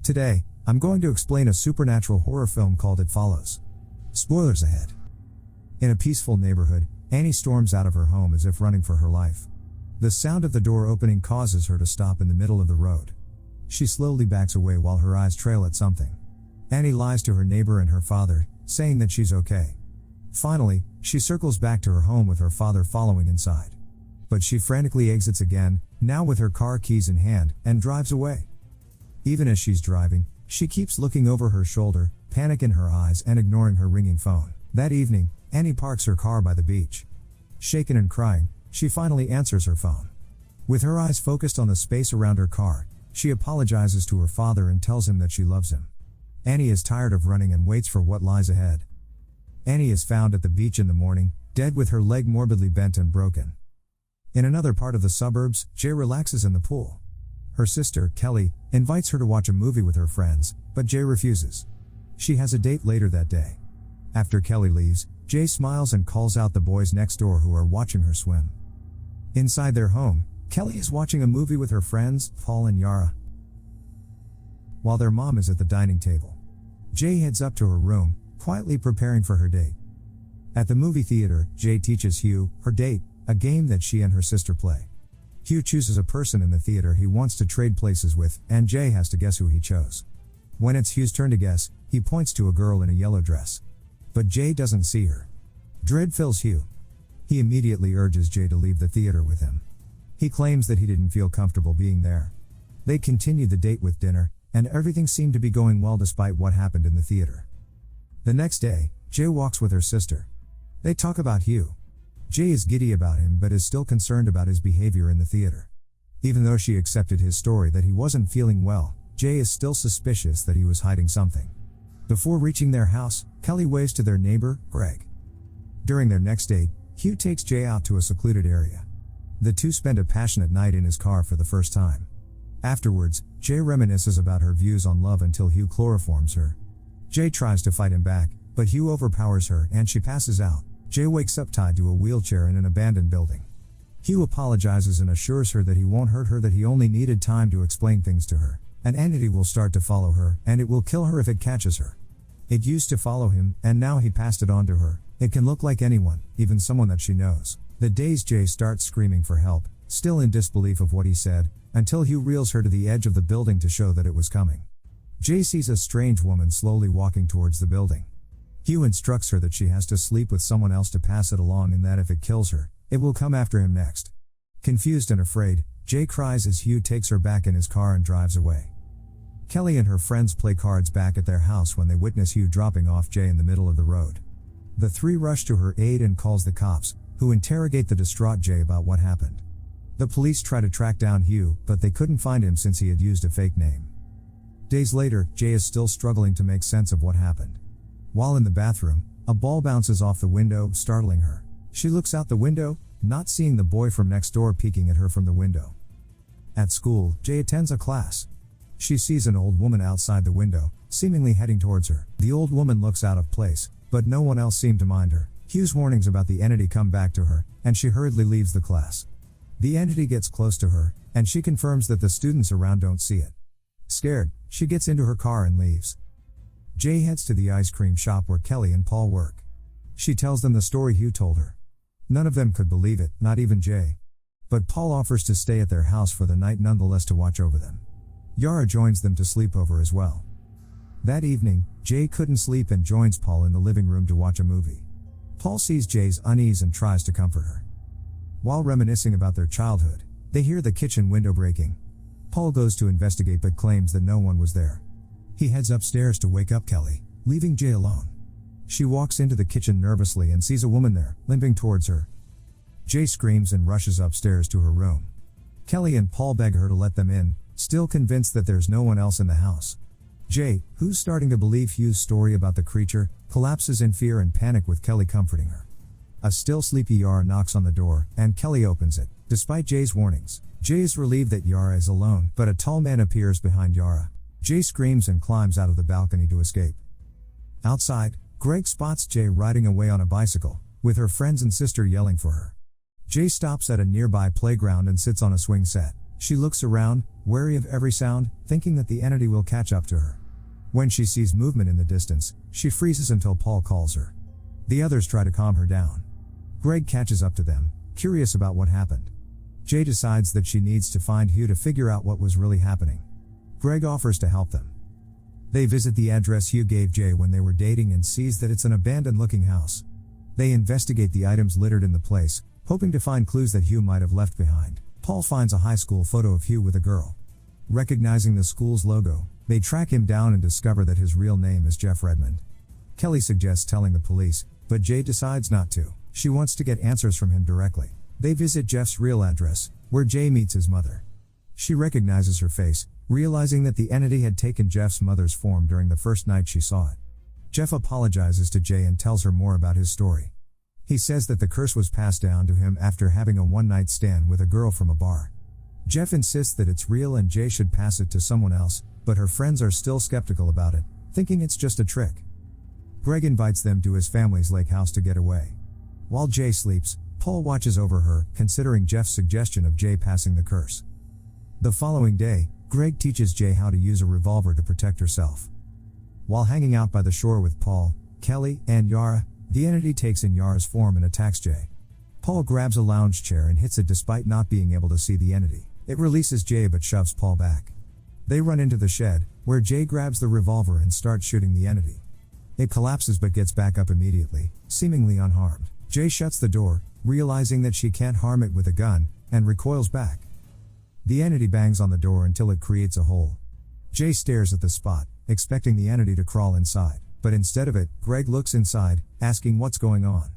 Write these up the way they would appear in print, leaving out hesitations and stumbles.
Today, I'm going to explain a supernatural horror film called It Follows. Spoilers ahead. In a peaceful neighborhood, Annie storms out of her home as if running for her life. The sound of the door opening causes her to stop in the middle of the road. She slowly backs away while her eyes trail at something. Annie lies to her neighbor and her father, saying that she's okay. Finally, she circles back to her home with her father following inside. But she frantically exits again, now with her car keys in hand, and drives away. Even as she's driving, she keeps looking over her shoulder, panic in her eyes and ignoring her ringing phone. That evening, Annie parks her car by the beach. Shaken and crying, she finally answers her phone. With her eyes focused on the space around her car, she apologizes to her father and tells him that she loves him. Annie is tired of running and waits for what lies ahead. Annie is found at the beach in the morning, dead with her leg morbidly bent and broken. In another part of the suburbs, Jay relaxes in the pool. Her sister, Kelly, invites her to watch a movie with her friends, but Jay refuses. She has a date later that day. After Kelly leaves, Jay smiles and calls out the boys next door who are watching her swim. Inside their home, Kelly is watching a movie with her friends, Paul and Yara, while their mom is at the dining table. Jay heads up to her room, quietly preparing for her date. At the movie theater, Jay teaches Hugh, her date, a game that she and her sister play. Hugh chooses a person in the theater he wants to trade places with, and Jay has to guess who he chose. When it's Hugh's turn to guess, he points to a girl in a yellow dress. But Jay doesn't see her. Dread fills Hugh. He immediately urges Jay to leave the theater with him. He claims that he didn't feel comfortable being there. They continue the date with dinner, and everything seemed to be going well despite what happened in the theater. The next day, Jay walks with her sister. They talk about Hugh. Jay is giddy about him but is still concerned about his behavior in the theater. Even though she accepted his story that he wasn't feeling well, Jay is still suspicious that he was hiding something. Before reaching their house, Kelly waves to their neighbor, Greg. During their next date, Hugh takes Jay out to a secluded area. The two spend a passionate night in his car for the first time. Afterwards, Jay reminisces about her views on love until Hugh chloroforms her. Jay tries to fight him back, but Hugh overpowers her and she passes out. Jay wakes up tied to a wheelchair in an abandoned building. Hugh apologizes and assures her that he won't hurt her, that he only needed time to explain things to her. An entity will start to follow her, and it will kill her if it catches her. It used to follow him, and now he passed it on to her. It can look like anyone, even someone that she knows. The dazed Jay starts screaming for help, still in disbelief of what he said, until Hugh reels her to the edge of the building to show that it was coming. Jay sees a strange woman slowly walking towards the building. Hugh instructs her that she has to sleep with someone else to pass it along and that if it kills her, it will come after him next. Confused and afraid, Jay cries as Hugh takes her back in his car and drives away. Kelly and her friends play cards back at their house when they witness Hugh dropping off Jay in the middle of the road. The three rush to her aid and calls the cops, who interrogate the distraught Jay about what happened. The police try to track down Hugh, but they couldn't find him since he had used a fake name. Days later, Jay is still struggling to make sense of what happened. While in the bathroom, a ball bounces off the window, startling her. She looks out the window, not seeing the boy from next door peeking at her from the window. At school, Jay attends a class. She sees an old woman outside the window, seemingly heading towards her. The old woman looks out of place, but no one else seemed to mind her. Hugh's warnings about the entity come back to her, and she hurriedly leaves the class. The entity gets close to her, and she confirms that the students around don't see it. Scared, she gets into her car and leaves. Jay heads to the ice cream shop where Kelly and Paul work. She tells them the story Hugh told her. None of them could believe it, not even Jay. But Paul offers to stay at their house for the night nonetheless to watch over them. Yara joins them to sleep over as well. That evening, Jay couldn't sleep and joins Paul in the living room to watch a movie. Paul sees Jay's unease and tries to comfort her. While reminiscing about their childhood, they hear the kitchen window breaking. Paul goes to investigate but claims that no one was there. He heads upstairs to wake up Kelly, leaving Jay alone. She walks into the kitchen nervously and sees a woman there, limping towards her. Jay screams and rushes upstairs to her room. Kelly and Paul beg her to let them in, still convinced that there's no one else in the house. Jay, who's starting to believe Hugh's story about the creature, collapses in fear and panic with Kelly comforting her. A still sleepy Yara knocks on the door, and Kelly opens it. Despite Jay's warnings, Jay is relieved that Yara is alone, but a tall man appears behind Yara. Jay screams and climbs out of the balcony to escape. Outside, Greg spots Jay riding away on a bicycle, with her friends and sister yelling for her. Jay stops at a nearby playground and sits on a swing set. She looks around, wary of every sound, thinking that the entity will catch up to her. When she sees movement in the distance, she freezes until Paul calls her. The others try to calm her down. Greg catches up to them, curious about what happened. Jay decides that she needs to find Hugh to figure out what was really happening. Greg offers to help them. They visit the address Hugh gave Jay when they were dating and sees that it's an abandoned-looking house. They investigate the items littered in the place, hoping to find clues that Hugh might have left behind. Paul finds a high school photo of Hugh with a girl. Recognizing the school's logo, they track him down and discover that his real name is Jeff Redmond. Kelly suggests telling the police, but Jay decides not to. She wants to get answers from him directly. They visit Jeff's real address, where Jay meets his mother. She recognizes her face, realizing that the entity had taken Jeff's mother's form during the first night she saw it. Jeff apologizes to Jay and tells her more about his story. He says that the curse was passed down to him after having a one-night stand with a girl from a bar. Jeff insists that it's real and Jay should pass it to someone else, but her friends are still skeptical about it, thinking it's just a trick. Greg invites them to his family's lake house to get away. While Jay sleeps, Paul watches over her, considering Jeff's suggestion of Jay passing the curse. The following day, Greg teaches Jay how to use a revolver to protect herself. While hanging out by the shore with Paul, Kelly, and Yara, the entity takes in Yara's form and attacks Jay. Paul grabs a lounge chair and hits it despite not being able to see the entity. It releases Jay but shoves Paul back. They run into the shed, where Jay grabs the revolver and starts shooting the entity. It collapses but gets back up immediately, seemingly unharmed. Jay shuts the door, realizing that she can't harm it with a gun, and recoils back. The entity bangs on the door until it creates a hole. Jay stares at the spot, expecting the entity to crawl inside, but instead of it, Greg looks inside, asking what's going on.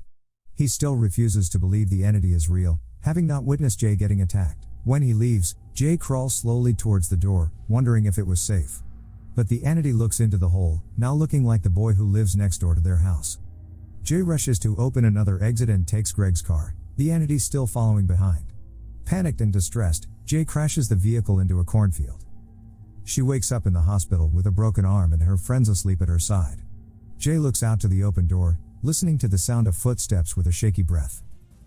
He still refuses to believe the entity is real, having not witnessed Jay getting attacked. When he leaves, Jay crawls slowly towards the door, wondering if it was safe. But the entity looks into the hole, now looking like the boy who lives next door to their house. Jay rushes to open another exit and takes Greg's car, the entity still following behind. Panicked and distressed, Jay crashes the vehicle into a cornfield. She wakes up in the hospital with a broken arm and her friends asleep at her side. Jay looks out to the open door, listening to the sound of footsteps with a shaky breath.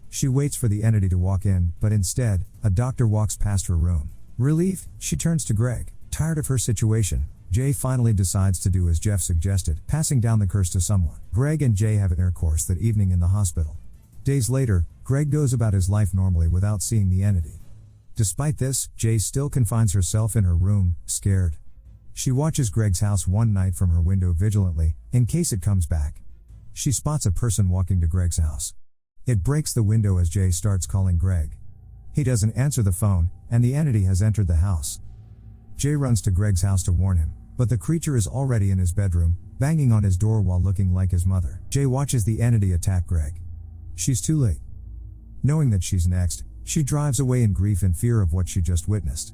She waits for the entity to walk in, but instead, a doctor walks past her room. Relieved, she turns to Greg. Tired of her situation, Jay finally decides to do as Jeff suggested, passing down the curse to someone. Greg and Jay have intercourse that evening in the hospital. Days later, Greg goes about his life normally without seeing the entity. Despite this, Jay still confines herself in her room, scared. She watches Greg's house one night from her window vigilantly, in case it comes back. She spots a person walking to Greg's house. It breaks the window as Jay starts calling Greg. He doesn't answer the phone, and the entity has entered the house. Jay runs to Greg's house to warn him, but the creature is already in his bedroom, banging on his door while looking like his mother. Jay watches the entity attack Greg. She's too late. Knowing that she's next, she drives away in grief and fear of what she just witnessed.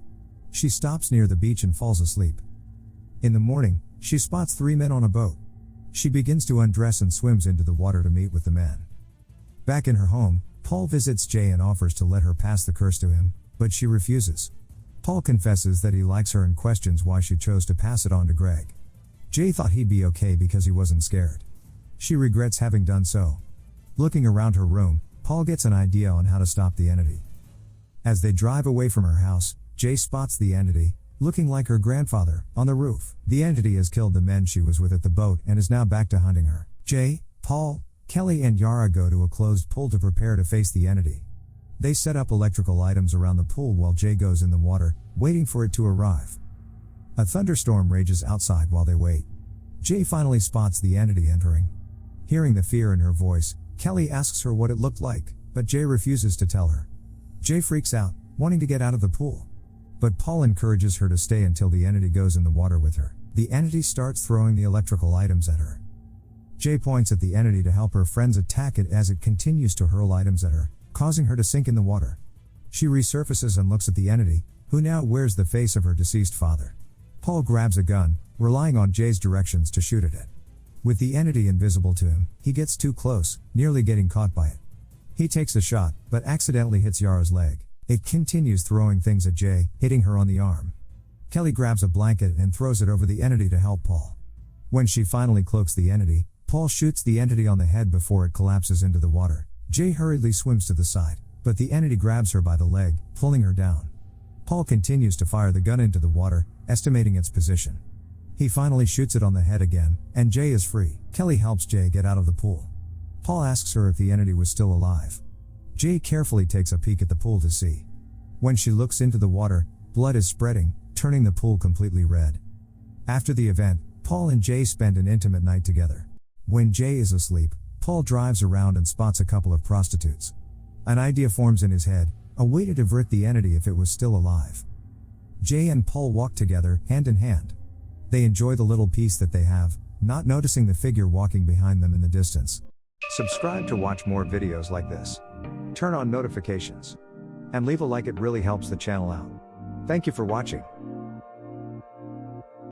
She stops near the beach and falls asleep. In the morning, she spots 3 men on a boat. She begins to undress and swims into the water to meet with the men. Back in her home, Paul visits Jay and offers to let her pass the curse to him, but she refuses. Paul confesses that he likes her and questions why she chose to pass it on to Greg. Jay thought he'd be okay because he wasn't scared. She regrets having done so. Looking around her room, Paul gets an idea on how to stop the entity. As they drive away from her house, Jay spots the entity, looking like her grandfather, on the roof. The entity has killed the men she was with at the boat and is now back to hunting her. Jay, Paul, Kelly and Yara go to a closed pool to prepare to face the entity. They set up electrical items around the pool while Jay goes in the water, waiting for it to arrive. A thunderstorm rages outside while they wait. Jay finally spots the entity entering. Hearing the fear in her voice, Kelly asks her what it looked like, but Jay refuses to tell her. Jay freaks out, wanting to get out of the pool. But Paul encourages her to stay until the entity goes in the water with her. The entity starts throwing the electrical items at her. Jay points at the entity to help her friends attack it as it continues to hurl items at her, causing her to sink in the water. She resurfaces and looks at the entity, who now wears the face of her deceased father. Paul grabs a gun, relying on Jay's directions to shoot at it. With the entity invisible to him, he gets too close, nearly getting caught by it. He takes a shot, but accidentally hits Yara's leg. It continues throwing things at Jay, hitting her on the arm. Kelly grabs a blanket and throws it over the entity to help Paul. When she finally cloaks the entity, Paul shoots the entity on the head before it collapses into the water. Jay hurriedly swims to the side, but the entity grabs her by the leg, pulling her down. Paul continues to fire the gun into the water, estimating its position. He finally shoots it on the head again, and Jay is free. Kelly helps Jay get out of the pool. Paul asks her if the entity was still alive. Jay carefully takes a peek at the pool to see. When she looks into the water, blood is spreading, turning the pool completely red. After the event, Paul and Jay spend an intimate night together. When Jay is asleep, Paul drives around and spots a couple of prostitutes. An idea forms in his head, a way to divert the entity if it was still alive. Jay and Paul walk together, hand in hand. They enjoy the little peace that they have, not noticing the figure walking behind them in the distance. Subscribe to watch more videos like this. Turn on notifications. And leave a like, it really helps the channel out. Thank you for watching.